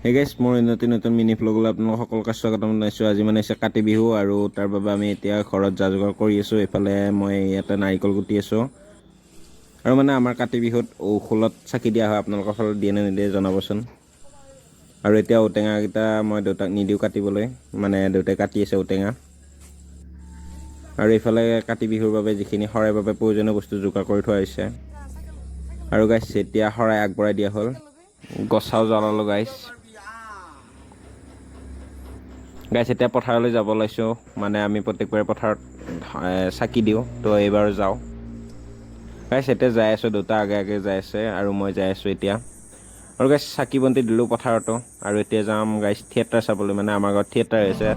হে গাইছ মোৰ নতুন মিনি ভ্লগলৈ আপোনালোক সকলোকে স্বাগতম জনাইছোঁ। আজি মানে হৈছে কাতি বিহু আৰু তাৰ বাবে আমি এতিয়া ঘৰত যা যোগাৰ কৰি আছোঁ। এইফালে মই ইয়াতে নাৰিকল কুটি আছোঁ আৰু মানে আমাৰ কাতি বিহুত ঔখোলত চাকি দিয়া হয়। আপোনালোকৰ ফালে দিয়ে নে নিদিয়ে জনাবচোন। আৰু এতিয়া ঔটেঙাকেইটা মই দেউতাক নিদিওঁ কাটিবলৈ, মানে দেউতাই কাটি আছে ঔটেঙা। আৰু এইফালে কাতি বিহুৰ বাবে যিখিনি শৰাইৰ বাবে প্ৰয়োজনীয় বস্তু যোগাৰ কৰি থোৱা হৈছে। আৰু গাইছ এতিয়া শৰাই আগবঢ়াই দিয়া হ'ল, গছাও জ্বলালোঁ গাইছ। এতিয়া পথাৰলৈ যাব ওলাইছোঁ, মানে আমি প্ৰত্যেকবাৰে পথাৰত চাকি দিওঁ, তো এইবাৰ যাওঁ গাইছ। এতিয়া যাই আছোঁ, দেউতা আগে আগে যাই আছে আৰু মই যাই আছোঁ এতিয়া। আৰু গাইছ চাকি বন্তি দিলোঁ পথাৰতো, আৰু এতিয়া যাম গাইছ থিয়েটাৰ চাবলৈ। মানে আমাৰ ঘৰত থিয়েটাৰ হৈছে।